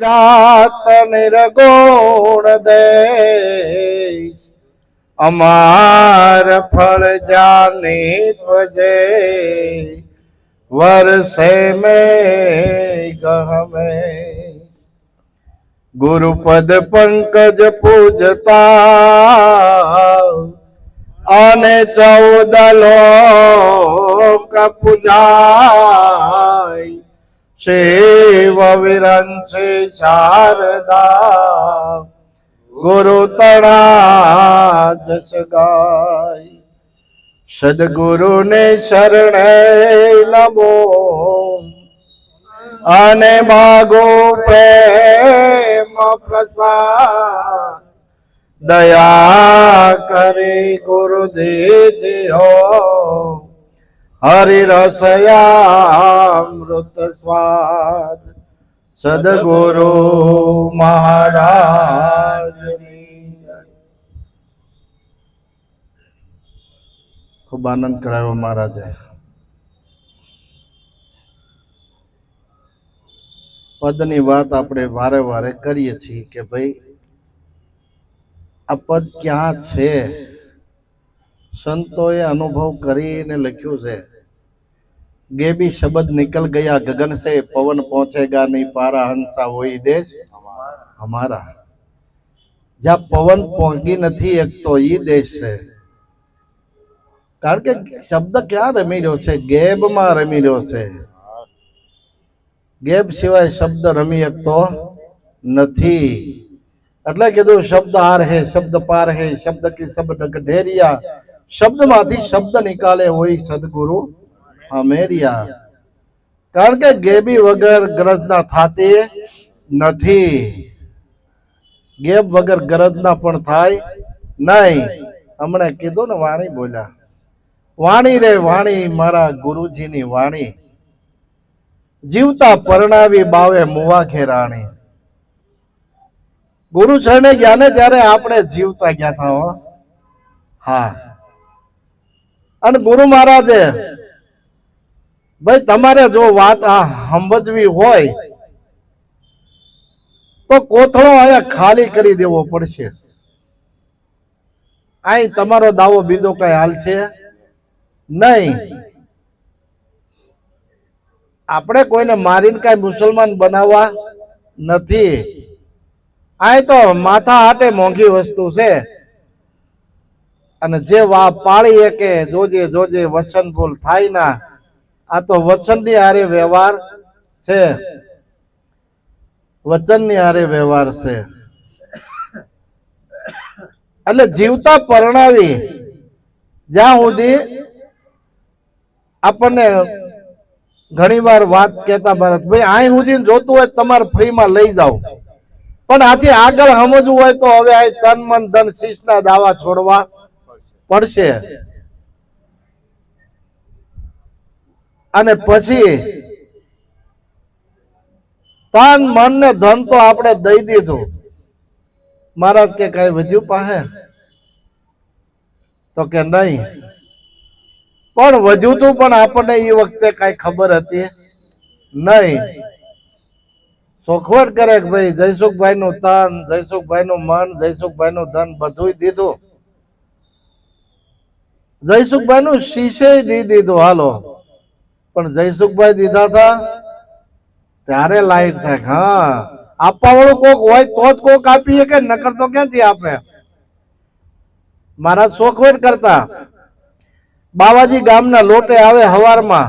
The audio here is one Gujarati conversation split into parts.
રાત નિર્ગુણ દેશ અમાર ફળ જાની પજે વર્ષે में गहमे गुरुपद पंकज पूजता અને 14 લોક પૂજાય શિવ વિરંચે શારદા ગુરુ તણા જસ ગાય સદગુરુ ને શરણે નમો અને માગો પ્રેમ પ્રસાદ દયા કરે ગુરુદેવ હો હરિ રસયામૃત સ્વાદ સદગુરુ મહારાજ ખૂબ આનંદ કરાવ્યો મહારાજે. પદની વાત આપણે વારે વારે કરીએ છીએ કે ભાઈ આ પદ ક્યાં છે. સંતોએ અનુભવ કરીને લખ્યું છે. गेबी शब्द निकल गया गगन से पवन पहुंचेगा नहीं पारा हंसा वही देश हमारा. જ્યાં પવન પહોંચી નથી એક તો ઈ દેશ છે. કારણ કે શબ્દ ક્યાં રમી રહ્યો છે? ગેબમાં રમી રહ્યો છે. ગેબ સિવાય શબ્દ રમી શકતો નથી. એટલે કીધું શબ્દ હાર હે શબ્દ પાર હે શબ્દ કી શબ્દ ઢેરિયા શબ્દમાંથી શબ્દ નિકાલે હોય સદગુરુ અમેરિયા. કારણ કે ગેબી વગર ગરજના થાતી નથી. ગેબ વગર ગરજના પણ થાય નહીં. હમણે કીધું ને વાણી બોલ્યા. વાણી રે વાણી મારા ગુરુજીની વાણી જીવતા પરણાવી બાવે મુવા ખેરાણી. ગુરુ શરણે ગયા ને ત્યારે આપણે જીવતા ગયા હતા હો. હા, અને ગુરુ મહારાજે ભાઈ તમારે જો વાત આ સમજવી હોય તો કોથળો અહીંયા ખાલી કરી દેવો પડશે. અહીં તમારો દાવો બીજો કઈ હાલ છે નહીં. આપણે કોઈને મારીને કઈ મુસલમાન બનાવવા નથી. આ તો માથા હાટે મોંઘી વસ્તુ છે. અને જે વા પાળી કે જોજે જોજે વચન ભૂલ થાય ના. આ તો વચનની હારે વ્યવહાર છે. વચનની હારે વ્યવહાર છે. એટલે જીવતા પરણાવી જ્યાં સુધી આપણને ઘણી વાર વાત કહેતા ભારત ભાઈ અહીં સુધી જોતું હોય તમારે ફ્રીમાં લઈ જાઓ. પણ આથી આગળ સમજવું હોય તો હવે આ તન મન ધન શીશના દાવા છોડવા પડશે. અને પછી તન મન ને ધન તો આપણે દઈ દીધું. મહારાજ કે કઈ વધ્યું પાસે તો કે નહીં. પણ વધ્યું તું પણ આપણને એ વખતે કઈ ખબર હતી નહીં. ચોખવટ કરે કે ભાઈ જયસુખભાઈ નું તન જયસુખભાઈ નું મન જયસુખભાઈ નું ધન બધું દીધું. જયસુખભાઈ નું શીશે દી દીધું હાલો. પણ જયસુખભાઈ દીધા હતા ત્યારે લાઈટ થાય. હા, આપવા વાળું કોક હોય તો જ કોક આપીએ કે નકર તો ક્યાંથી આપે. મારા ચોખવટ કરતા બાવાજી ગામના લોટે આવે હવારમાં.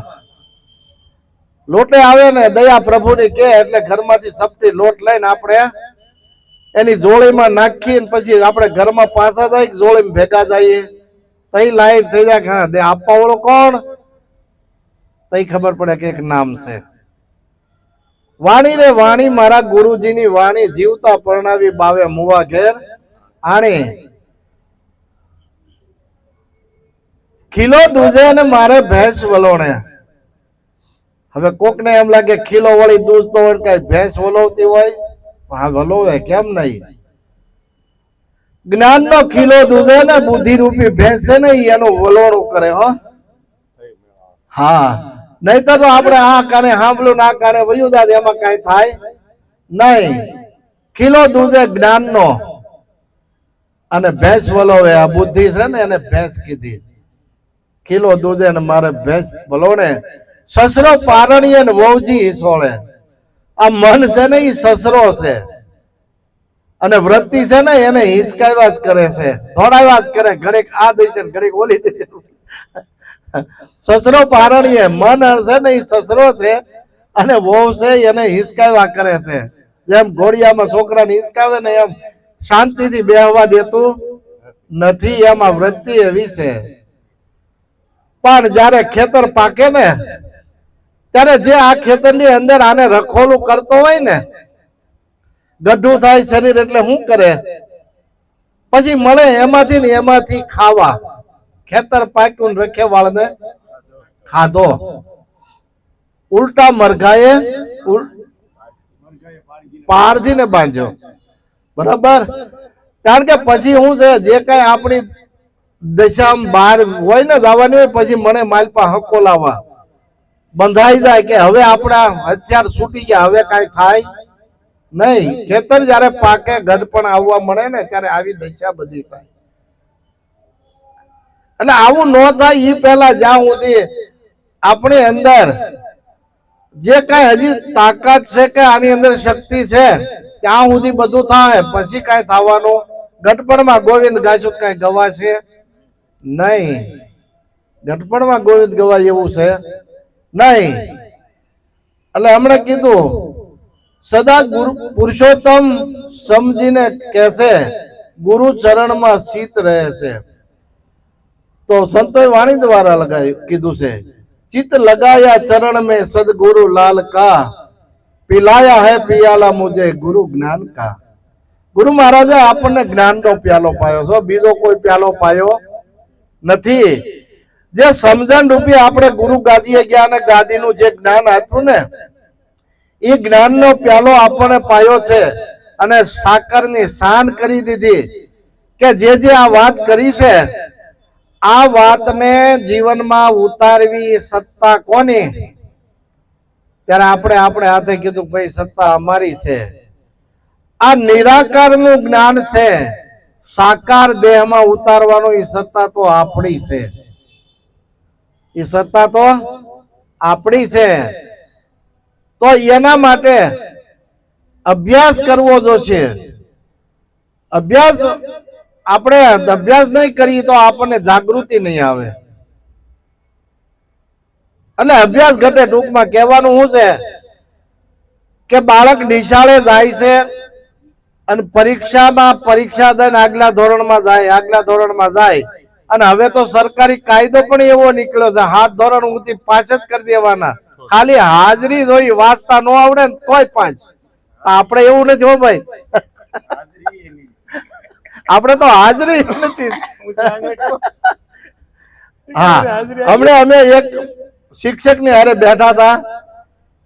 લોટે આવે ને દયા પ્રભુની કે એટલે ઘરમાંથી સપટી લોટ લઈને આપણે એની જોડીમાં નાખીને પછી આપણે ઘરમાં પાછા જાય જોડીમાં ભેગા જઈએ. તઈ લાઈટ થઈ જાય. હા, દે આપવા વાળો કોણ તઈ ખબર પડે કે એક નામ છે. વાણી રે વાણી મારા ગુરુજીની વાણી જીવતા પરણાવી બાવે મુવા ઘેર આણી. ખીલો દૂધે ને મારે ભેંસ વલોણે. હવે કોક ને એમ લાગે ખીલો વળી દૂધ તો કઈ ભેંસ વલોવતી હોય. હા, વલોવે કેમ નહીં. જ્ઞાન નો ખીલો દૂધે ને બુદ્ધિ રૂપી ભેંસ છે ને એનું વલોણું કરે. હો હા, નહીતર તો આપણે આ કાને સાંભળ્યું ના કાને વયું જાય એમાં કઈ થાય નહીં, ખીલો દૂધે જ્ઞાનનો. અને ભેંસ વલોવે, આ બુદ્ધિ છે ને એને ભેંસ કીધી. ખીલો દૂધે ને મારે ભેંસ વલોવે. સસરો પારણીએ ને વહુજી હિસોળે. આ મન છે ને એ સસરો છે, અને વૃત્તિ છે ને એને હિસકાવ્યા જ કરે છે, દોડાવ્યા જ કરે, ઘડીક આ દેશે ઘડીક ઓલી દેશે. સસરો પારણીએ, મન છે ને એ સસરો છે, અને વહુ છે એને હિસકાવ્યા કરે છે. જેમ ઘોડિયામાં છોકરાને હિસકાવે ને એમ શાંતિથી બેહવા દેતું નથી. એમાં વૃત્તિ એવી છે. પણ જયારે ખેતર પાકે ને ત્યારે જે આ ખેતરની અંદર આને રખોલું કરતો હોય ને, ગઢું થાય શરીર એટલે શું કરે, પછી મળે એમાંથી ને એમાંથી ખાવા. ખેતર પાક્યું ને રખેવાળને ખાધો. ઉલટા મરઘાએ પારધીને બાંધ્યો. બરાબર. કારણ કે પછી શું છે, જે કઈ આપણી દશામાં બહાર હોય ને જવાની હોય, પછી મને માલપા હક્કો લાવવા બંધાઈ જાય કે હવે આપણા હથિયાર છૂટી ગયા, હવે કઈ થાય નહીં. ખેતર જયારે પાકે, ગઢપણ આવવા મળે ને ત્યારે આવી દશા બધી થાય. એટલે આવું ન થાય એ પહેલા જ્યાં સુધી આપણી અંદર જે કઈ હજી તાકાત છે કે આની અંદર શક્તિ છે ત્યાં સુધી બધું થાય. પછી કઈ થવાનું, ગઢપણમાં ગોવિંદ ગાશું કઈ ગવાશે નહીં. ગઢપણમાં ગોવિંદ ગવાય એવું છે નહીં. એટલે હમણે કીધું સદા ગુરુ પુરુષોત્તમ સમજીને કહેશે, ગુરુ ચરણમાં શીત રહે છે. તો સંતોએ વાણી દ્વારા લગાવ્યું, કીધું છે, ચિત્ત લગાયા ચરણ में सदगुरु लाल का, पिलाया है पियाला मुझे गुरु ज्ञान का. ગુરુ મહારાજે આપણને જ્ઞાનનો પ્યાલો પાયો છે, બીજો કોઈ પ્યાલો પાયો નથી. જે સમજણ રૂપી આપણે ગુરુ ગાદીએ ગયા અને ગાદીનું જે જ્ઞાન આપ્યું ને, એ જ્ઞાનનો પ્યાલો આપણને પાયો છે. અને સાકરની શાન કરી દીધી કે જે આ વાત કરી છે, આ વાતને જીવનમાં ઉતારવી સત્તા કોની? ત્યારે આપણે હાથે કીધું ભાઈ સત્તા અમારી છે. આ નિરાકારનું જ્ઞાન છે, સાકાર દેહમાં ઉતારવાનો એ સત્તા તો આપણી છે. એ સત્તા તો આપણી છે. તો એના માટે અભ્યાસ કરવો જોશે. આપણે અભ્યાસ નહીં કરીએ તો આપણને જાગૃતિ નહીં આવે. એટલે અભ્યાસ ઘટે. ટૂંકમાં કહેવાનું શું છે કે બાળક નિશાળે જાય છે અને પરીક્ષા દઈને આગલા ધોરણમાં જાય. અને હવે તો સરકારી કાયદો પણ એવો નીકળ્યો છે, 7 ધોરણ સુધી પાસ જ કરી દેવાના. ખાલી હાજરી જોઈ, વાંચતા ન આવડે ને તોય 5. આપણે એવું નથી હો ભાઈ, આપણે તો હાજરી નથી. હા, હમણાં અમે એક શિક્ષક ની હારે બેઠા હતા,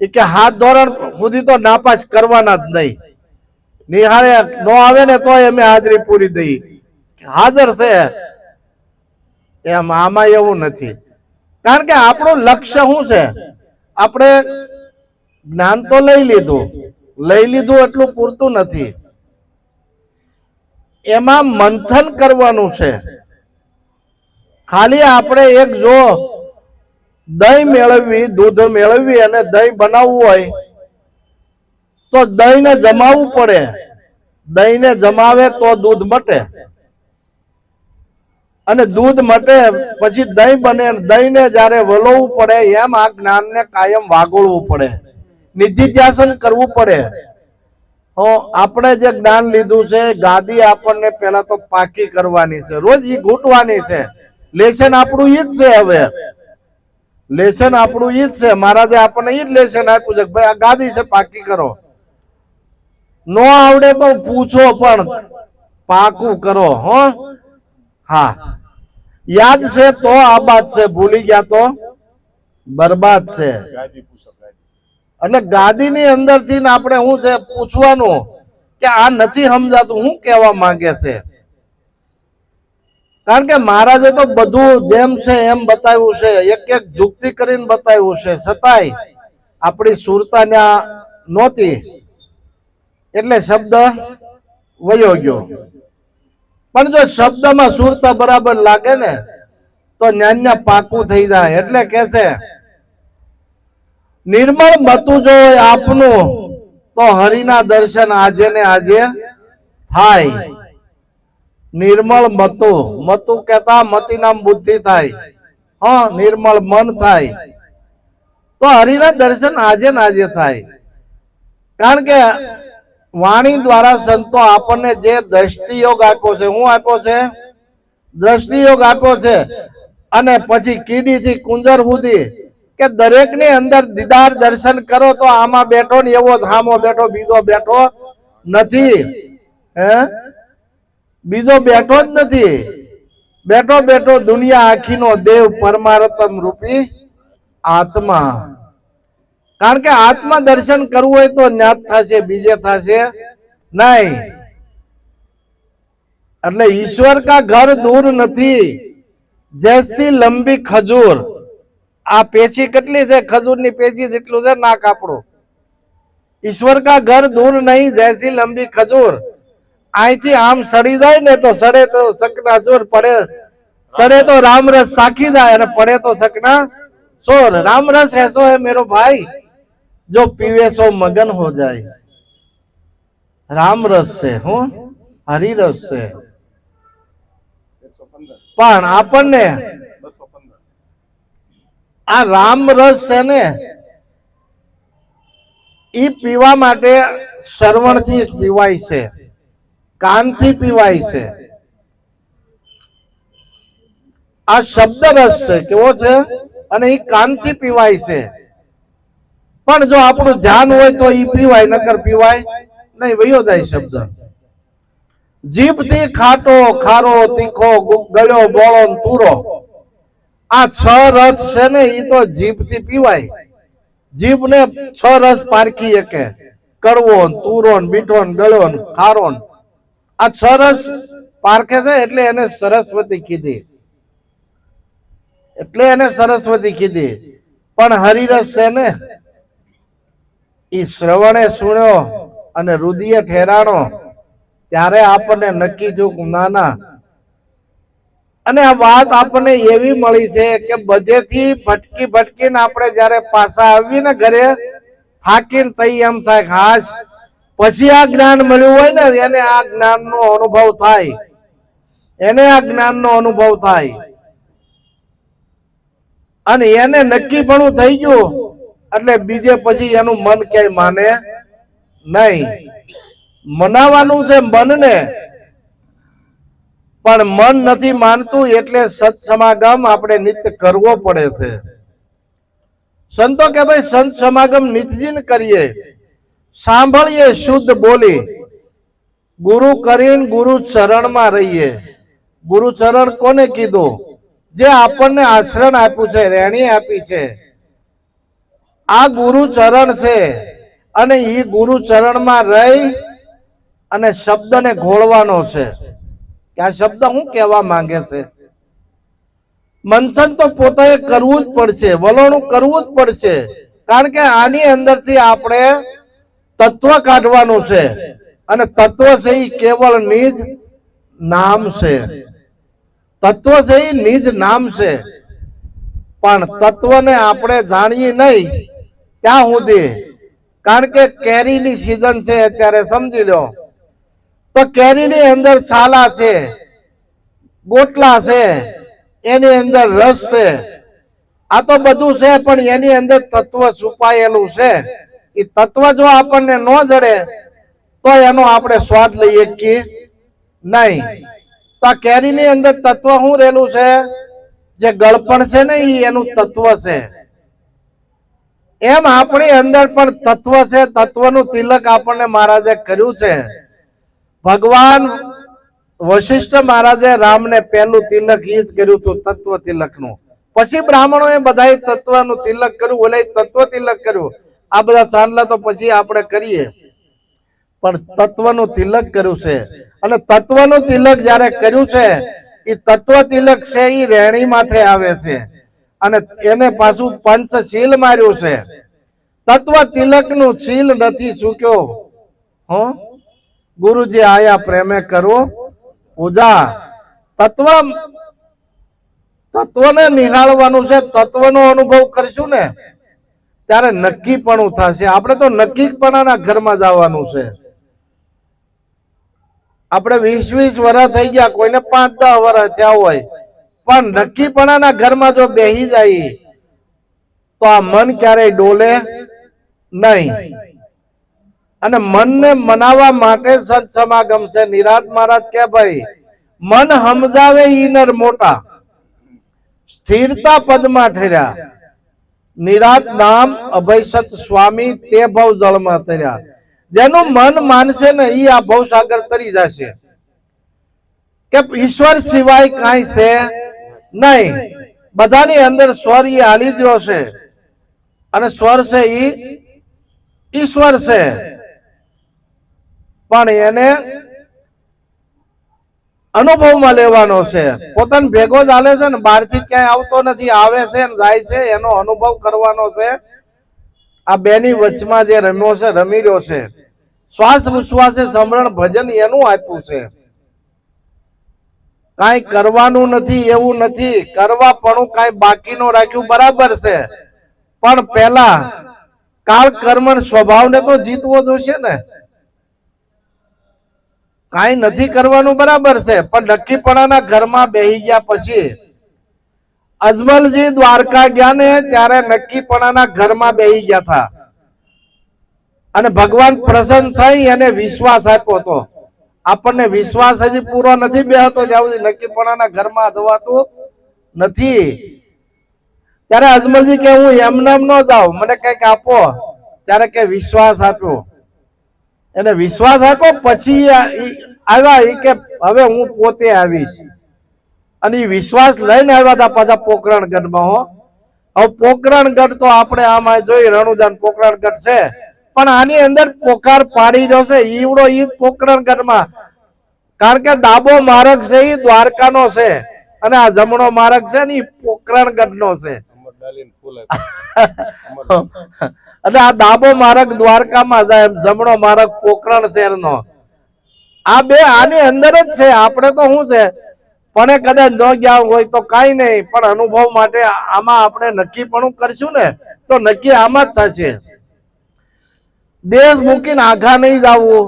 એ કે 7 ધોરણ સુધી તો નાપાસ કરવાના જ નહીં. નિહાળે નો આવે ને તોય અમે હાજરી પૂરી દઈ, હાજર છે. એમ આમાં એવું નથી. કારણ કે આપણું લક્ષ્ય શું છે? આપણે જ્ઞાન તો લઈ લીધું એટલું પૂરતું નથી. એમાં મંથન કરવાનું છે. ખાલી આપણે એક જો દહીં મેળવવી, દૂધ મેળવવી અને દહીં બનાવવું હોય તો દહીંને જમાવવું પડે. દહીંને જમાવે તો દૂધ મટે, અને દૂધ મટે પછી દહીં બને. દહીંને જયારે વલોવવું પડે એમ આ જ્ઞાનને કાયમ વાગોળવું પડે, નિધિધ્યાસન કરવું પડે. આપણે જે જ્ઞાન લીધું છે, ગાદી આપણને પેલા તો પાકી કરવાની છે, રોજ ઈ ઘૂંટવાની છે. લેશન આપણું ઈ જ છે. હવે લેશન આપણું ઈ જ છે. મહારાજે આપણને ઈ જ લેશન આપ્યું છે કે ભાઈ આ ગાદી છે, પાકી કરો. નો આવડે તો પૂછો પણ પાકું કરો. હા, યાદ છે તો આબાદ છે, ભૂલી ગયા તો બરબાદ છે. એટલે ગાદીની અંદરથી આપણે શું છે પૂછવાનું કે આ નથી સમજાતું, શું કહેવા માંગે છે. કારણ કે મહારાજે તો બધું જેમ છે એમ બતાવ્યું છે, એક એક જુક્તિ કરીને બતાવ્યું છે, છતાંય આપણી સુરતા ત્યાં નહોતી. એટલે શબ્દ વયો ગયો. પણ જો શબ્દમાં સુરતા બરાબર લાગે ને તો ન્યાન્યા પાકું થઈ જાય. એટલે કે છે નિર્મળ મતું જો આપનું તો હરિના દર્શન આજે ને આજે થાય. નિર્મળ મતું કહેતા મતિ નામ બુદ્ધિ થાય, હા, નિર્મળ મન થાય તો હરિના દર્શન આજે ને આજે થાય. કારણ કે વાણી દ્વારા સંતો આપણને જે દ્રષ્ટિયોગ આપ્યો છે, હું આપ્યો છે? દ્રષ્ટિયોગ આપ્યો છે. અને પછી કીડી થી કુંજર સુધી કે દરેક ની અંદર દીદાર દર્શન કરો તો આમાં બેઠો ને એવો હામો બેઠો, બીજો બેઠો નથી. બીજો બેઠો જ નથી. બેઠો બેઠો દુનિયા આખીનો દેવ પરમાત્મ રૂપી આત્મા. કારણ કે આત્મા દર્શન કરવું હોય તો ન્યાત થશે, બીજે થશે નહીં. એટલે ઈશ્વર કા ઘર દૂર નથી, જૈસી લંબી ખજૂર. આ પેચી કેટલી છે? ખજૂરની પેચી જેટલું છે નાક આપણું. ઈશ્વર કા ઘર દૂર નહીં, જૈસી લંબી ખજૂર. અહીંથી આમ સડી જાય ને તો સડે તો સકના ચોર, પડે સડે તો રામરસ સાખી જાય, અને પડે તો સકના ચોર. रामरस ऐसो है मेरो भाई जो पीवे सो मगन हो जाए. रामरस से હું હરિરસ છે. પણ આપણને આ રામરસ છે ને ઈ પીવા માટે શ્રવણથી પીવાય છે, કાનથી પીવાય છે. આ શબ્દ રસ છે, કેવો છે? અને એ કાનથી પીવાય છે. પણ જો આપણું ધ્યાન હોય તો ઈ પીવાય, નકર પીવાય નહીં, વયો જાય શબ્દ. જીભથી ખાટો, ખારો, તીખો, ગળ્યો, બોળો, તુરો, આ 6 રસ છે ને ઈ તો જીભથી પીવાય. જીભ ને 6 રસ પારખી શકે, કડવો, તુરો, મીઠો, ગળ્યો, ખારો. આ 6 રસ પારખે છે એટલે એને સરસ્વતી કીધી. એટલે એને સરસ્વતી કીધી. પણ હરિરસ છે ને ઈ શ્રવણે સુણ્યો અને રુદિએ ઠેરાણો ત્યારે આપણને નક્કી થયું ના ના. અને આ વાત આપણને એવી મળી છે કે બધેથી ભટકી ભટકીને આપણે જયારે પાછા આવી ને ઘરે થાકીને તઈ એમ થાય કે હાશ પછી આ જ્ઞાન મળ્યું હોય ને એને આ જ્ઞાનનો અનુભવ થાય, એને આ જ્ઞાનનો અનુભવ થાય. અને એને નક્કી પણ થઈ ગયું એટલે બીજે પછી એનું મન ક્યાંય માને નહીં. મનાવાનું છે મનને, પણ મન નથી માનતું એટલે સત્સમાગમ આપણે નિત્ય કરવો પડે છે. સંતો કે ભાઈ સંત સમાગમ નિત્યજીન કરીએ, સાંભળીએ શુદ્ધ બોલી, ગુરુ કરીને ગુરુ ચરણમાં રહીએ. ગુરુ ચરણ કોને કીધું? જે આપણને આશ્રય આપ્યું છે, રેણી આપી છે, આ ગુરુ ચરણ છે. અને એ ગુરુ ચરણમાં રહી અને શબ્દને ઘોળવાનો છે કે આ શબ્દ શું કહેવા માંગે છે. મંથન તો પોતે કરવું જ પડશે, વલણું કરવું જ પડશે. કારણ કે આની અંદરથી આપણે તત્વ કાઢવાનું છે. અને તત્વ છે એ કેવળ નિજ નામ છે. તત્વ છે એ નિજ નામ છે. પણ તત્વને આપણે જાણીએ નહીં ત્યાં સુધી, કારણ કે કેરીની સીઝન છે અત્યારે, સમજી લો તો કેરીની અંદર છાલા છે, ગોટલા છે, એની અંદર રસ છે, આ તો બધું છે. પણ એની અંદર તત્વ છુપાયેલું છે. એ તત્વ જો આપણને ન જડે તો એનો આપણે સ્વાદ લઈએ કે નહીં. તો આ કેરીની અંદર તત્વ શું રહેલું છે? જે ગળપણ છે ને એ એનું તત્વ છે. એમ આપણી અંદર પણ તત્વ છે. તત્વનું તિલક આપણને મહારાજે કર્યું છે. ભગવાન વશિષ્ઠ મહારાજે રામને પહેલું તિલક એ જ કર્યું હતું, તત્વ તિલકનું. પછી બ્રાહ્મણોએ બધાએ તત્વનું તિલક કર્યું, ઓલે તત્વ તિલક કર્યું. આ બધા ચાંદલા તો પછી આપણે કરીએ, પણ તત્વનું તિલક કર્યું છે. અને તત્વનું તિલક જ્યારે કર્યું છે એ તત્વ તિલક છે એ રેણી માથે આવે છે. અને એને પાછું પંચશીલ માર્યું છે. તત્વ તિલક નું શીલ નથી ચૂક્યો, હો ગુરુજી આયા પ્રેમે કરો પૂજા. તત્વને નિહાળવાનું છે. તત્વનો અનુભવ કરશું ને ત્યારે નક્કીપણું થશે. આપણે તો નક્કીપણાના ઘરમાં જવાનું છે. આપણે 20-20 વર્ષ થઈ ગયા, કોઈને 5-10 વર્ષ થયા હોય, પણ નક્કીપણાના ઘરમાં જો બેહી જાય તો આ મન ક્યારેય ડોલે નહીં. અને મનને મનાવવા માટે સત્સમાગમ છે. નિરાત મહારાજ કે ભાઈ મન સમજાવે ઈ નર મોટા, સ્થિરતા પદમાં ઠર્યા. નિરાત નામ અભયસત સ્વામી તે ભવ જળમાં તર્યા. જેનું મન માનશે ને ઈ આ ભવસાગર તરી જશે. કે ઈશ્વર સિવાય કાંઈ છે નહીં. બધાની અંદર સ્વર ઈ હાલી જ રહ્યો છે, અને સ્વર છે ઈ ઈશ્વર છે. પણ એને અનુભવમાં લેવાનો છે. પોતાને ભેગો જ હાલે છે ને, બહારથી ક્યાંય આવતો નથી. આવે છે ને જાય છે, એનો અનુભવ કરવાનો છે. આ બેની વચમાં જે રમ્યો છે, રમી રહ્યો છે. શ્વાસ ઉશ્વાસે સમરણ ભજન એનું આપ્યું છે. કાંઈ કરવાનું નથી એવું નથી. કરવા પણ કાંઈ બાકી નો રાખ્યું બરાબર છે, પણ પેલા કાળ કર્મ સ્વભાવને તો જીતવો જોશે ને. કાંઈ નથી કરવાનું બરાબર છે, પણ નક્કીપણાના ઘરમાં બેહી ગયા પછી અજમલજી દ્વારકા ગયા ને ત્યારે નક્કીપણાના ઘરમાં બેહી ગયા હતા. અને ભગવાન પ્રસન્ન થઈ અને વિશ્વાસ આપ્યો હતો. આપણને વિશ્વાસ હજી પૂરો નથી બેહતો જ્યાં સુધી નક્કીપણાના ઘરમાં જવાતું નથી. ત્યારે અજમલજી કે હું એમને ન જાઉં, મને કઈક આપો. ત્યારે કે વિશ્વાસ આપ્યો. એને વિશ્વાસ આપ્યો પછી આવ્યા એ કે હવે હું પોતે આવીશ. અને એ વિશ્વાસ લઈને આવ્યા હતા પાછા પોકરણગઢમાં. હો હવે પોકરણગઢ તો આપણે આમાં જોઈ રણુજાન પોકરણગઢ છે, પણ આની અંદર પોકાર પાડી રહ્યો છે ઈવડો ઈ પોકરણગઢમાં. કારણ કે ડાબો માર્ગ છે એ દ્વારકાનો છે, અને આ જમણો માર્ગ છે ને એ પોકરણગઢનો છે. અને આ ડાબો માર્ગ દ્વારકામાં જાય, જમણો માર્ગ પોકરણ શહેરનો. આ બે આની અંદર જ છે. આપણે તો શું છે, પણ કદાચ ન ગયા હોય તો કાંઈ નહીં, પણ અનુભવ માટે આમાં આપણે નક્કીપણું કરશું ને તો નક્કી આમાં જ થશે. દેશ મૂકીને આઘા નહીં જવું.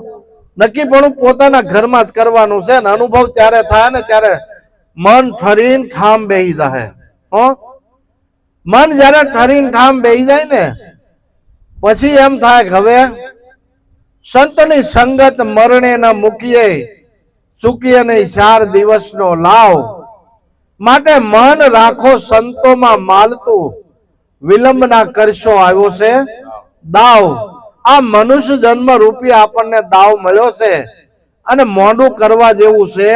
નક્કીપણું પોતાના ઘરમાં જ કરવાનું છે. ને અનુભવ ત્યારે થાય ને ત્યારે મન ઠરીને ઠામ બેહી જાય. મન જયારે ઠરીને ઠામ બેહી જાય ને પછી એમ થાય કે હવે સંતની સંગત મરણે ન મૂકીએ, ચૂકીએ નહીં 4 દિવસનો લાવ. માટે મન રાખો સંતોમાં માલતું, વિલંબ ના કરશો આવ્યો છે દાવ. આ મનુષ્ય જન્મ રૂપી આપણને દાવ મળ્યો છે, અને મોંડું કરવા જેવું છે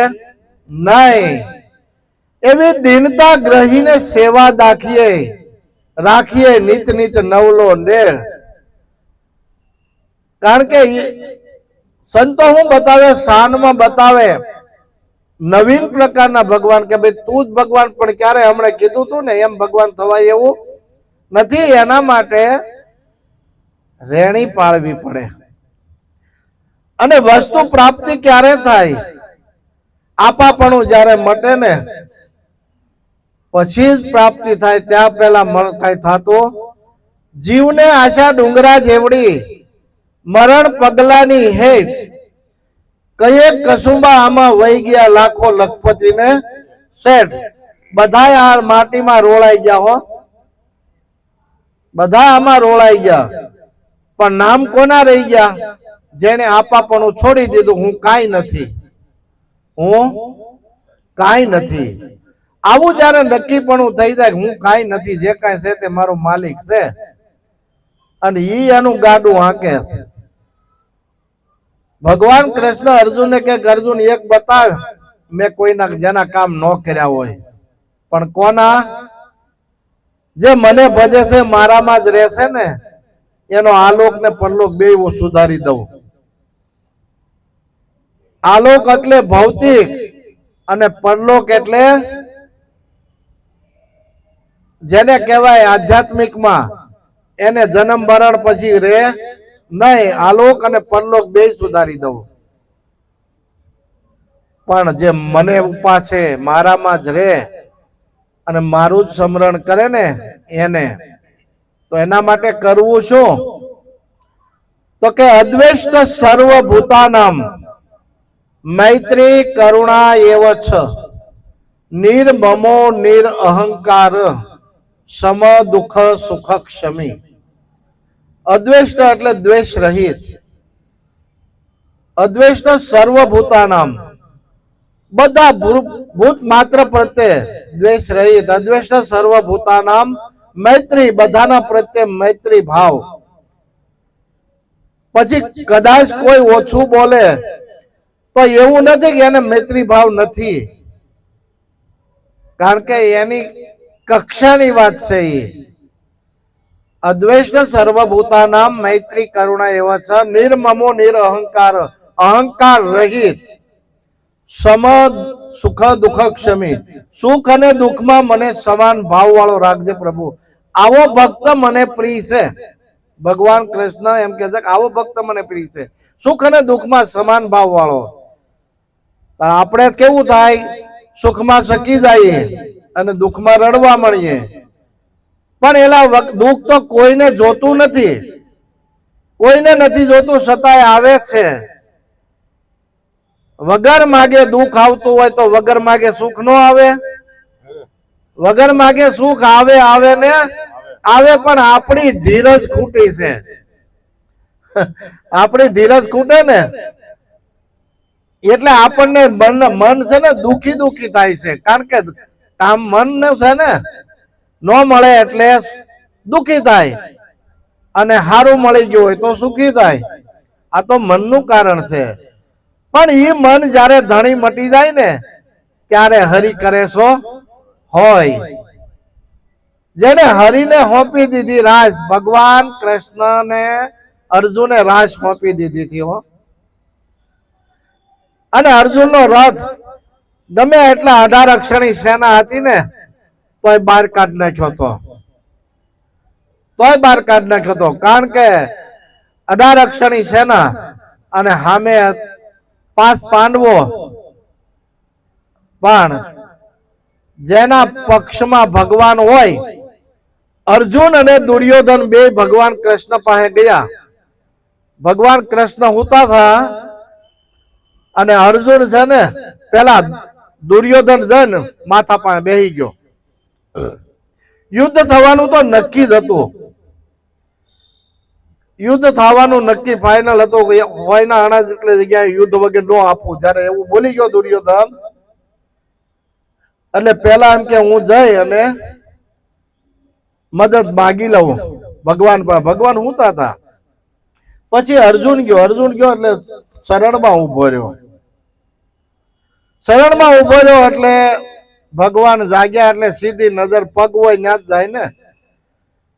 નહીં. એવી દીનતા ગ્રહીને સેવા રાખીએ નિત નિત નવલો ને. કારણ કે સંતો હું બતાવે, શાનમાં બતાવે નવીન પ્રકારના ભગવાન, કે ભાઈ તું જ ભગવાન. પણ ક્યારે હમણે કીધું તું ને એમ ભગવાન થવાય એવું નથી. એના માટે રેણી પાળવી પડે. અને વસ્તુ પ્રાપ્તિ ક્યારે થાય? આપાપણું જયારે મટે ને પછી જ પ્રાપ્તિ થાય. ત્યાં પેલા કઈ થતું. જીવને આશા ડુંગરા જેવડી, મરણ પગલાની હેઠ. કયે કસુંબા આમાં વહી ગયા લાખો લખપતિને શેઠ. બધા આ માટીમાં રોળાઈ ગયા. હો બધા આમાં રોળાઈ ગયા, પણ નામ કોના રહી ગયા? જેને આપાપણું છોડી દીધું. હું કાંઈ નથી, હું કાંઈ નથી. આવું જયારે નક્કીપણું થઈ જાય, હું કાંઈ નથી, જે કાંઈ છે તે મારો માલિક છે, અને ઈ એનું ગાડું હાંકે. ભગવાન કૃષ્ણ અર્જુનને કે અર્જુન એક બતાવ, મેં કોઈના જેના કામ ન કર્યા હોય, પણ કોના? જે મને ભજે છે, મારામાં જ રહેશે ને, એનો આલોક ને પરલોક બે હું સુધારી દઉં. આલોક એટલે ભૌતિક, અને પરલોક એટલે જેને કહેવાય આધ્યાત્મિકમાં. એને જન્મ મરણ પછી રે નહીં, આલોક અને પરલોક બે સુધારી દઉં. પણ જે મને ઉપાસે, મારામાં જ રહે અને મારું જ સ્મરણ કરે ને એને, તો એના માટે કરવું શું? તો કે અદ્વેષ્ટ સર્વભૂતાનામ મૈત્રી કરુણા એવ છ નિર્મમો નિરઅહંકાર સમ દુઃખ સુખ ક્ષમી. અદ્વેષ્ટ એટલે દ્વેષ રહિત. અદ્વેષ્ટ સર્વભૂતાનામ બધા ભૂત માત્ર પ્રત્યે દ્વેષ રહિત. અદ્વેષ્ટ સર્વભૂતાનામ મૈત્રી બધાના પ્રત્યે મૈત્રી ભાવ. પછી કદાચ કોઈ ઓછું બોલે તો એવું નથી કે એને મૈત્રી ભાવ નથી, કારણ કે એની કક્ષાની વાત છે. એ અદ્વેષ્ટ સર્વભૂતાનામ મૈત્રી કરુણા એવા છે નિર્મમો નિરઅહંકાર અહંકાર રહિત સમ સુખ દુઃખ ક્ષમી. સુખ અને દુઃખમાં મને સમાન ભાવ વાળો રાખજે પ્રભુ. આવો ભક્ત મને પ્રિય છે. ભગવાન કૃષ્ણ એમ કહે છે કે આવો ભક્ત મને પ્રિય છે, સુખ અને દુઃખમાં સમાન ભાવ વાળો. આપણે કેવું થાય, સુખમાં સકી જઈએ અને દુઃખમાં રડવા મળીએ. પણ એલા દુઃખ તો કોઈને જોતું નથી, કોઈને નથી જોતું, છતાંય આવે છે. વગર માગે દુઃખ આવતું હોય તો વગર માગે સુખ નો આવે? વગર માગે સુખ આવે આવે ને આવે, પણ આપણી ધીરજ ખૂટી છે. આપણી ધીરજ ખૂટે ને એટલે આપણને મન છે ને દુખી દુખી થાય છે. કારણ કે કામ મન ને છે ને ન મળે એટલે દુખી થાય, અને સારું મળી ગયું હોય તો સુખી થાય. આ તો મનનું કારણ છે. પણ એ મન જ્યારે ધણી મટી જાય ને ત્યારે હરિ કરે છો હોય. જેને હરિને સોંપી દીધી રાસ, ભગવાન કૃષ્ણને અર્જુને રાસ સોંપી દીધી હતી હો. અને અર્જુનનો રથ ગમે એટલા 18 અક્ષરની સેના હતી ને તોય બહાર કાઢી નાખ્યો હતો, તોય બહાર કાઢી નાખ્યો હતો. કારણ કે 18 અક્ષરની સેના અને સામે 5 પાંડવો. પણ જેના પક્ષમાં ભગવાન હોય, અર્જુન અને દુર્યોધન બે ભગવાન કૃષ્ણ પાસે ગયા. ભગવાન કૃષ્ણ હુતા હતા અને અર્જુન છે ને પેલા દુર્યોધન જન માથા પાસે બેહી ગયો. યુદ્ધ થવાનું તો નક્કી જ હતું, યુદ્ધ થવાનું નક્કી ફાઇનલ હતું. હોય ના અણા જેટલી જગ્યાએ યુદ્ધ વગર ન આપવું. જયારે એવું બોલી ગયો દુર્યોધન, એટલે પેલા એમ કે હું જઈ અને મદદ માગી લઉં ભગવાન પાસે. ભગવાન હુતા હતા. પછી અર્જુન ગયો એટલે શરણમાં ઉભો રહ્યો. શરણમાં ઉભો રહ્યો એટલે ભગવાન જાગ્યા એટલે સીધી નજર પગ હોય ત્યાં જ જાય ને.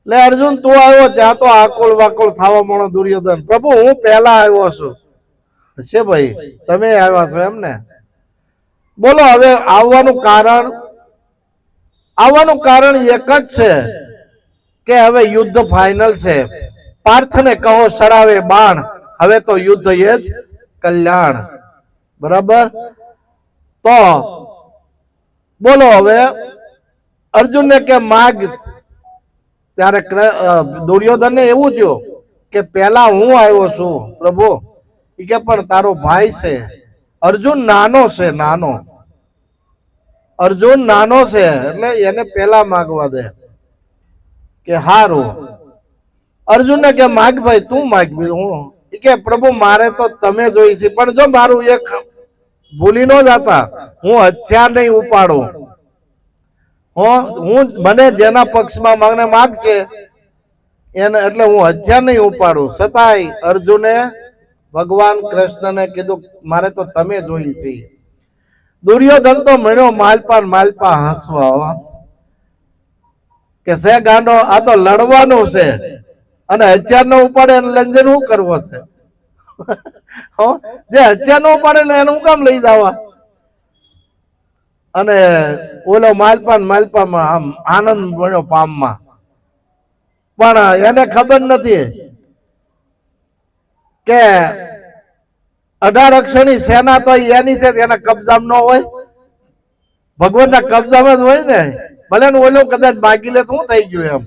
એટલે અર્જુન તું આવ્યો ત્યાં તો આકુળ વાકુળ થવા મળો દુર્યોધન. પ્રભુ હું પહેલા આવ્યો છું. છે ભાઈ તમે આવ્યા છો એમ ને? બોલો હવે આવવાનું કારણ એક જ છે કે હવે યુદ્ધ ફાઇનલ છે. પાર્થને કહો સડાવે બાણ, હવે તો યુદ્ધ એ જ કલ્યાણ. બરાબર? તો બોલો હવે અર્જુનને કે માગ. ત્યારે દુર્યોધનને એવું થયું કે પેલા હું આવ્યો છું પ્રભુ. એ કે પણ તારો ભાઈ છે અર્જુન, નાનો છે, નાનો અર્જુન નાનો છે, એટલે એને પેલા માગવા દે. કે હારું. અર્જુનને કે માગ ભાઈ, તું માગ. હું કે પ્રભુ મારે તો તમે જોઈ છે, પણ જો મારું એક ભૂલી ન જાતા, હું હથિયાર નહીં ઉપાડું. હું મને જેના પક્ષમાં મને માગશે એને એટલે હું હથિયાર નહીં ઉપાડું. છતાંય અર્જુને ભગવાન કૃષ્ણને કીધું મારે તો તમે જોઈ છે. દુર્યોધન તો મળ્યો માલપા હસવા કે છે ગાંડો, આ તો લડવાનું છે અને હથિયાર ન ઉપાડે એને લંજન શું કરવો છે? જે હથિયાર ન ઉપાડે ને એને હું કામ લઈ જવા? અને ઓલો માલપામાં આમ આનંદ મળ્યો પામમાં. પણ એને ખબર નથી કે 18 અક્ષરની સેના તો એની છે, એના કબજામાં ન હોય? ભગવાનના કબજામાં જ હોય ને. ભલે ને ઓલો કદાચ માગી લે તો શું થઈ ગયું?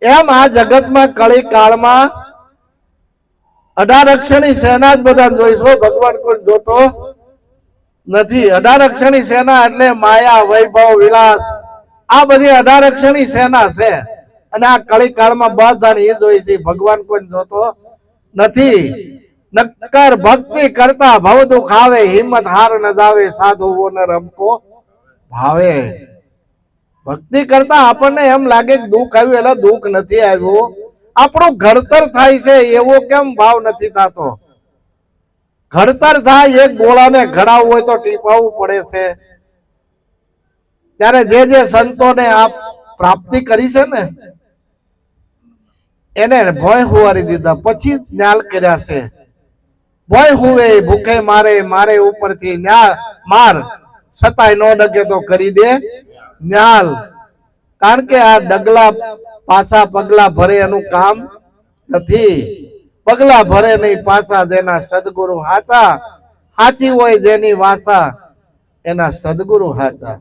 એમ આ જગતમાં કળી કાળમાં 18 અક્ષરની સેના જ બધા જોઈશો, ભગવાન કોઈ જોતો નથી. 18 અક્ષરની સેના એટલે માયા, વૈભવ, વિલાસ, આ બધી 18 અક્ષરની સેના છે. અને આ કળી કાળમાં બધાને એ જોઈ છે, ભગવાન કોઈ જોતો નથી. નક્કર ભક્તિ કરતા ભવ દુખ આવે, હિંમત હાર ન જાવે, સાધુઓ ને રમકો ભાવે. ભક્તિ કરતા આપણને એમ લાગે કે દુઃખ આવ્યું, એટલે દુઃખ નથી આવ્યું, આપણું ઘડતર થાય છે એવો કેમ ભાવ નથી થતો? ઘડતર થાય, એક ગોળાને ઘડાવવું હોય તો ટીપાવવું પડે છે. ત્યારે જે સંતોને આ પ્રાપ્તિ કરી છે ને, એને ભોય હુવારી દીધા, પછી જ્ઞાન કર્યા છે. ભોય હુવે ભૂખે મારે, મારે ઉપરથી માર, છતાંય નો ડગે તો કરી દે જ્ઞાન. કારણ કે આ ડગલા પાછા પગલા ભરે એનું કામ નથી. પગલા ભરે નહીં પાછા, જેના સદગુરુ હાચા, હાચી હોય જેની વાસા, એના સદગુરુ હાચા.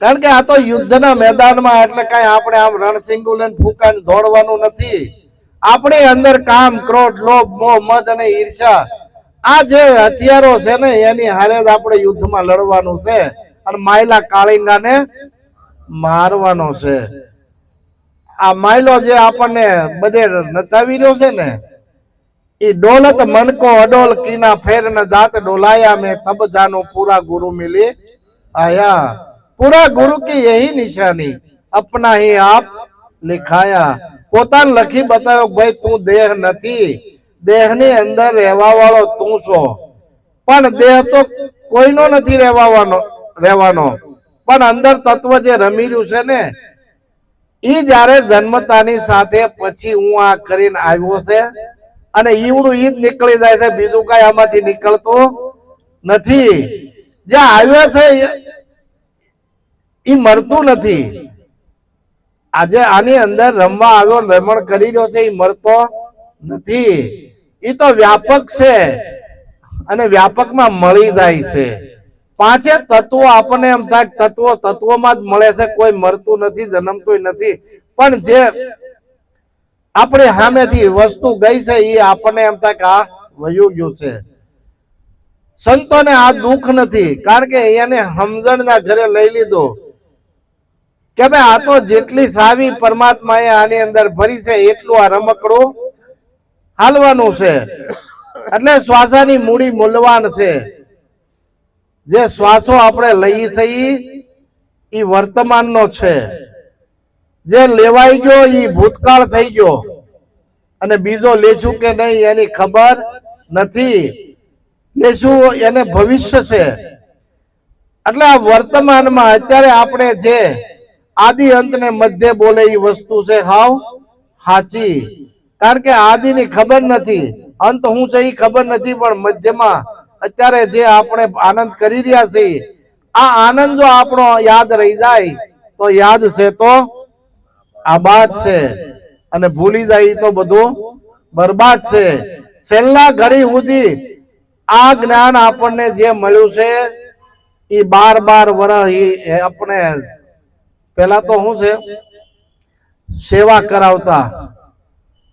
કારણ કે આ તો યુદ્ધના મેદાનમાં, એટલે કઈ આપણે આમ રણસિંગુ લઈને ફૂંકાઈને દોડવાનું નથી. આપણી અંદર કામ, ક્રોધ, લોભ, મોહ, મદ અને ઈર્ષા, આ જે હથિયારો છે ને, એની હારે જ આપણે યુદ્ધમાં લડવાનું છે. અને માયલા કાળિંગાને મારવાનો છે. આ માયલો જે આપણને બધે નચાવી રહ્યો છે ને, એ ડોલત મનકો અડોલ કીના ફેર ન જાત ડોલાયા, મેં તબ જાનો પૂરા ગુરુ મિલી આયા. પૂરા ગુરુ की यही निशानी, अपना ही आप लिखाया. પોતાને લખી બતાવ્યો, ભાઈ તું દેહ નથી, દેહની અંદર રહેવા વાળો તું છો. પણ દેહ તો કોઈનો નથી રહેવાનો, પણ અંદર તત્વ જે રમી રહ્યું છે ને, ઈ જયારે જન્મતાની સાથે પછી હું આ કરીને આવ્યો છે, અને ઈવડું ઈ જ નીકળી જાય છે, બીજું કઈ આમાંથી નીકળતું નથી. જે આવ્યો છે ઈ મરતું નથી. આજે આની અંદર રમવા આવ્યો, રમણ કરી રહ્યો છે, ઈ મરતો નથી. ઈ તો વ્યાપક છે, અને વ્યાપકમાં મળી જાય છે. પાંચે તત્વો આપણને એમ થાય તત્વોમાં જ મળે છે, કોઈ મરતું નથી, જન્મતું નથી. પણ જે આપણે સામેથી વસ્તુ ગઈ છે, એ આપણને એમ થાય કે આ વયું ગયું છે. સંતોને આ દુઃખ નથી, કારણ કે એને સમજણના ઘરે લઈ લીધો કે ભાઈ આ તો જેટલી સાવી પરમાત્માએ આની અંદર ભરી છે, એટલું આ રમકડું હાલવાનું છે. એટલે શ્વાસાની મૂડી મૂલ્યવાન છે. જે શ્વાસો આપણે લઈએ છીએ એ વર્તમાનનો છે, જે લેવાઈ ગયો એ ભૂતકાળ થઈ ગયો, અને બીજો લેશું કે નહીં એની ખબર નથી. લેશું એને ભવિષ્ય છે. એટલે આ વર્તમાનમાં અત્યારે આપણે જે આદિ અંત ને મધ્ય બોલે એ વસ્તુ છે હાવ સાચી. કારણ કે આદિની ખબર નથી, અંત શું છે એ ખબર નથી, પણ મધ્યમાં અત્યારે જે આપણે આનંદ કરી રહ્યા છીએ, આ આનંદ જો આપણો યાદ રહી જાય તો યાદ છે તો આબાદ છે, અને ભૂલી જાય તો બધું બરબાદ છે. છેલ્લા ઘડી સુધી આ જ્ઞાન આપણને જે મળ્યું છે એ 12 વર્ષ આપણે પેલા તો શું છે સેવા કરાવતા,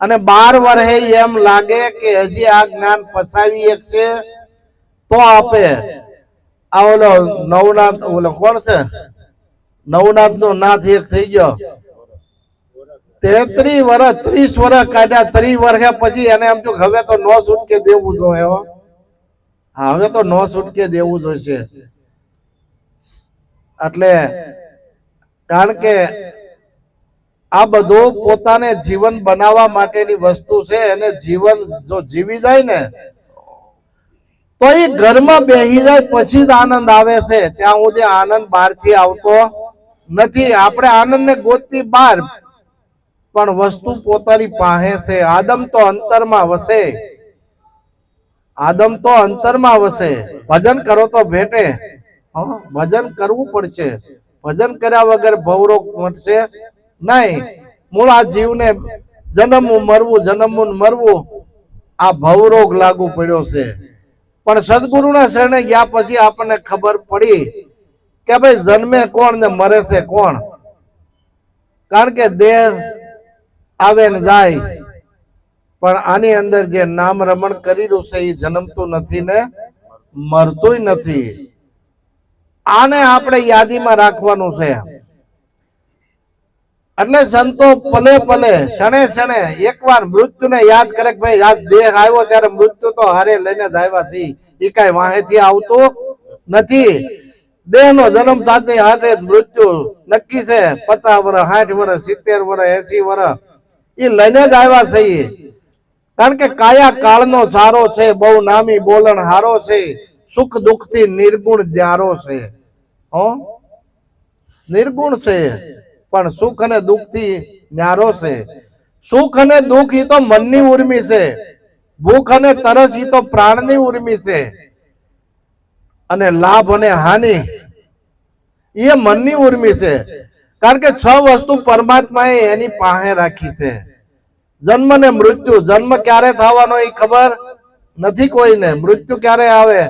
અને 12 વર્ષે એમ લાગે કે હજી આ જ્ઞાન પસાવી એક છે તો આપે. આ ઓલો નવનાથ, ઓલો કોણ છે નવનાથ નો નાથ એક થઈ ગયો, 33 વર્ષ 30 વર્ષ કાઢ્યા. 30 વર્ષે પછી એને એમ થયું હવે તો નો છૂટકે દેવું જોઈએ. હા, હવે તો નો છૂટકે દેવું જોઈશે. એટલે કારણ કે આ બધું પોતાને જીવન બનાવવા માટેની વસ્તુ છે, અને જીવન જો જીવી જાય ને તો એ ઘરમાં બેસી જાય પછી જ આનંદ આવે છે. ત્યાં સુધી આનંદ બહારથી આવતો નથી. આપણે આનંદ ને ગોતતી બહાર, પણ વસ્તુ પોતાની પાસે છે. આદમ તો અંતરમાં વસે, આદમ તો અંતરમાં વસે. ભજન કરો તો ભેટે. ભજન કરવું પડશે, ભજન કર્યા વગર ભવરોગ મટશે નહીં. મૂળ આ જીવને જન્મવું મરવું જન્મવું ને મરવું આ ભવરોગ લાગુ પડ્યો છે. પણ સદગુરુના શરણે ગયા પછી આપણને ખબર પડી કે ભાઈ જન્મે કોણ ને મરે છે કોણ. કારણ કે દેહ આવે ને જાય, પણ આની અંદર જે નામ રમણ કરી રહ્યું છે એ જન્મતું નથી ને મરતું નથી. આને આપણે યાદીમાં રાખવાનું છે. એટલે સંતો પલે પલે ક્ષણે ક્ષણે એકવાર મૃત્યુને યાદ કરે કે ભાઈ આજ દેહ આવ્યો ત્યારે મૃત્યુ તો હારે લઈને જ આવ્યા છે, એ કઈ વાહેથી આવતું નથી. દેહ નો જન્મ થતી હાથે મૃત્યુ નક્કી છે. 50 વર્ષ 60 વર્ષ 70 વર્ષ 80 વર્ષ એ લઈને જ આવ્યા છે. કારણ કે કાયા કાળનો સારો છે, બહુ નામી બોલણ હારો છે, સુખ દુઃખ થી નિર્ગુણ ન્યારો છે. નિર્ગુણ છે પણ સુખ અને દુઃખ થી ન્યારો છે. સુખ અને દુઃખ એ તો મનની ઉર્મી છે, ભૂખ અને તરસ એ તો પ્રાણની ઉર્મી છે, અને લાભ અને હાનિ એ મનની ઉર્મી છે. કારણ કે 6 વસ્તુ પરમાત્માએ એની પાસે રાખી છે. જન્મ ને મૃત્યુ. જન્મ ક્યારે થવાનો એ ખબર નથી કોઈને. મૃત્યુ ક્યારે આવે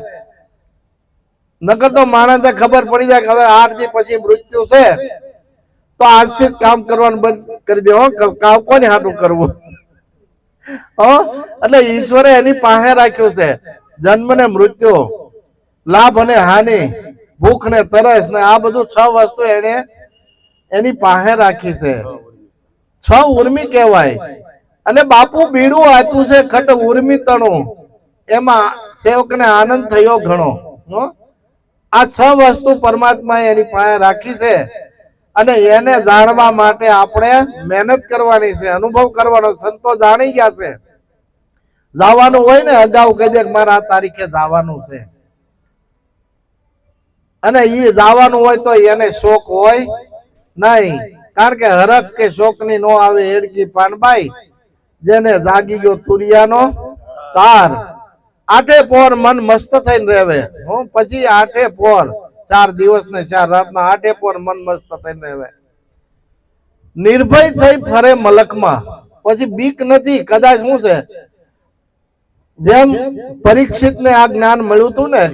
નકર તો માણસને ખબર પડી જાય કે હવે 8 દી પછી મૃત્યુ છે તો આજથી જ કામ કરવાનું બંધ કરી દે. કામ કોને હાટું કરવું? એટલે ઈશ્વરે એની પાસે રાખ્યું છે જન્મ ને મૃત્યુ, લાભ અને હાનિ, ભૂખ ને તરસ ને આ બધું 6 વસ્તુ એને એની પાસે રાખી છે. 6 ઉર્મી કહેવાય. અને બાપુ બીડું આપ્યું છે ખટ ઉર્મી તણું, એમાં સેવકને આનંદ થયો ઘણો. આ 6 વસ્તુ પરમાત્માએ એની પાસે રાખી છે, અને એને જાણવા માટે આપણે મહેનત કરવાની છે, અનુભવ કરવાનો. સંતો જાણી ગયા છે. જવાનું હોય ને અગાઉ કહી દે કે મારે આ તારીખે જવાનું છે, અને એ જવાનું હોય તો એને શોક હોય નહીં. કારણ કે હરક કે શોક ની નો આવે એડકી પાનબાઈ, જેને જાગી ગયો તુરિયાનો તાર. 8 પોર મન મસ્ત થઈને રહેવે. પછી 8 પોર 4 દિવસ ને 4 રાતના 8 પોર મન મસ્ત થઈને રહેવે. નિર્ભય થઈ ફરે મલકમાં. પછી બીક નથી. કદાચ શું છે, જેમ પરીક્ષિતને આ જ્ઞાન મળ્યું હતું ને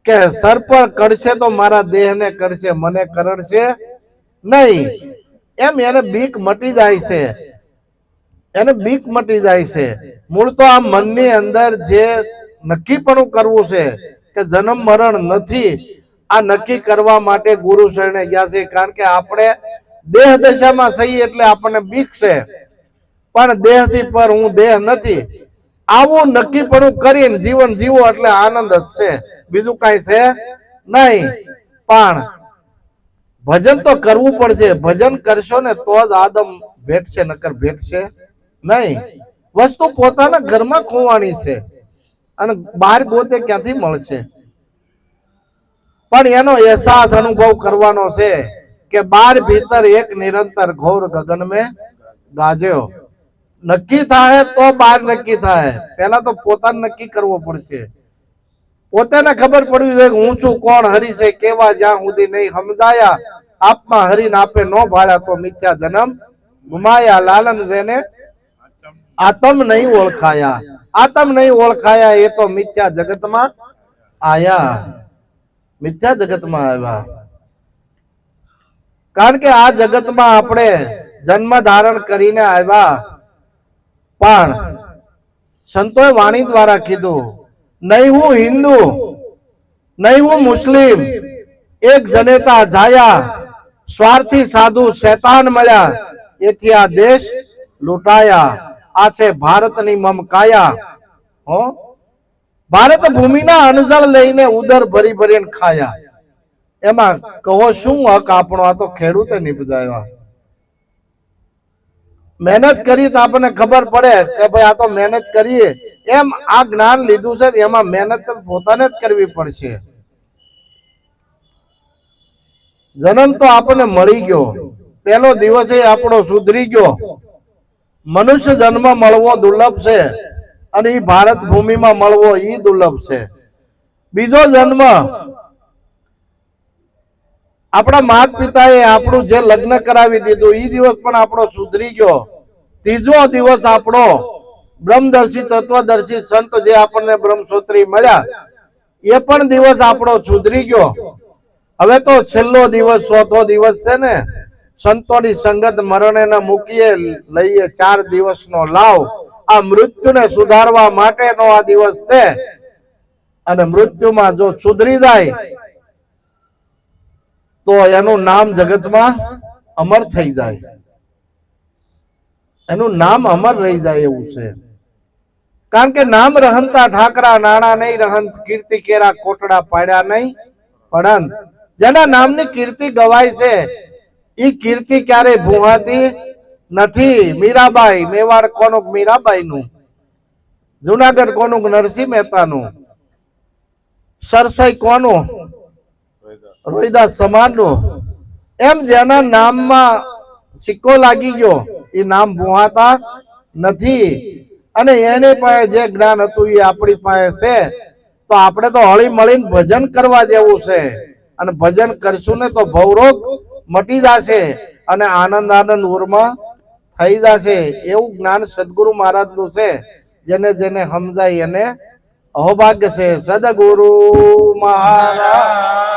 કે સર્પ કડશે તો મારા દેહને કડશે, મને કરડશે નહીં. એમ એને બીક મટી જાય છે. એને બીક મટી જાય છે. મૂળ તો આ મનની અંદર જે નક્કીપણું કરવું છે કે જન્મ મરણ નથી, આ નક્કી કરવા માટે ગુરુ શરણે ગયા છે. કારણ કે આપણે દેહ દશામાં સહી એટલે આપણને બીક છે, પણ દેહથી પર હું દેહ નથી. આવું નક્કીપણું કરીને જીવન જીવો એટલે આનંદ જ છે, બીજું કઈ છે નહીં. પણ ભજન તો કરવું પડશે. ભજન કરશો ને તો જ આદમ ભેટશે, નકર ભેટશે નહીં. વસ્તુ પોતાના ઘરમાં ખોવાની છે, અને બહાર ગોતે ક્યાંથી મળશે? પણ એનો અહેસાસ અનુભવ કરવાનો છે કે બાર ભીતર એક નિરંતર ઘોર ગગન મેં ગાજ્યો. નક્કી થાય તો બાર નક્કી થાય. પેલા તો પોતાને નક્કી કરવો પડશે. પોતાને ખબર પડવી જોઈએ કે હું છું કોણ, હરી છે કેવા, જ્યાં સુધી નહીં સમજાયા. આપમાં હરીને આપે નો ભાળ્યા તો મિથ્યા જન્મ ગુમાયા. લાલન જેને આતમ નહીં ઓળખાયા. આતમ નહીં ઓળખાયા એ તો મિથ્યા જગતમાં આયા. મિથ્યા જગતમાં આવ્યા. કારણ કે આ જગતમાં આપણે જન્મ ધારણ કરીને આવ્યા, પણ સંતોએ વાણી દ્વારા કીધું, નહીં હું હિન્દુ નહીં હું મુસ્લિમ, એક જનેતા જાયા, સ્વાર્થી સાધુ શૈતાન મળ્યા, એથી આ દેશ લૂંટાયા. આ છે ભારતની મમકાયા. ભારત ભૂમિના અણજળ લઈને ઉદર ભરી ભરીને ખાયા. એમાં કહો શું હક આપણો? આ તો ખેડૂતે નિપજાવ્યા. મહેનત કરી તો આપણને ખબર પડે કે ભાઈ આ તો મહેનત કરીએ. એમ આ જ્ઞાન લીધું છે, એમાં મહેનત પોતાને જ કરવી પડશે. જન્મ તો આપણને મળી ગયો, પેલો દિવસ આપણો સુધરી ગયો. મનુષ્ય જન્મ મળવો દુર્લભ છે, અને એ ભારત ભૂમિમાં મળવો એ દુર્લભ છે. બીજો જન્મ આપણા માતા પિતાએ આપણું જે લગ્ન કરાવી દીધું એ દિવસ પણ આપણો સુધરી ગયો. ત્રીજો દિવસ આપણો બ્રહ્મદર્શી તત્વદર્શી સંત જે આપણને બ્રહ્મસૂત્રી મળ્યા એ પણ દિવસ આપણો સુધરી ગયો. હવે તો છેલ્લો દિવસ ચોથો દિવસ છે ને, સંતોની સંગત મરણે ન મૂકીએ, લઈએ 4 દિવસનો લાવ. આ મૃત્યુને સુધારવા માટેનો આ દિવસ છે. અને મૃત્યુમાં જો સુધરી જાય તો એનું નામ જગતમાં અમર થઈ જાય, એનું નામ અમર રહી જાય એવું છે. કારણ કે નામ રહંતા ઠાકરા, નાણા નહીં રહંત કીર્તિ કેરા, કોટડા પાડ્યા નહીં પડંત. જેના નામની કીર્તિ ગવાય છે એ કીર્તિ ક્યારેય ભૂહાતી નથી. મીરાબાઈ, મેવાડ કોનું? મીરાબાઈ નું. જુનાગઢ કોનું? નરસિંહ મહેતાનું. સરસઈ કોનું? રોહિદાસ સમાજનું. એમ જેના નામમાં સિક્કો લાગી ગયો એ નામ ભૂહાતા નથી. અને એની પાસે જે જ્ઞાન હતું એ આપણી પાસે છે. તો આપણે તો હળી મળીને ભજન કરવા જેવું છે. અને ભજન કરશું ને તો ભવરોગ મટી જશે અને આનંદ આનંદ ઉર્માં થઈ જશે. એવું જ્ઞાન સદગુરુ મહારાજનું છે. જેને સમજાય એને અહોભાગ્ય છે. સદગુરુ મહારાજ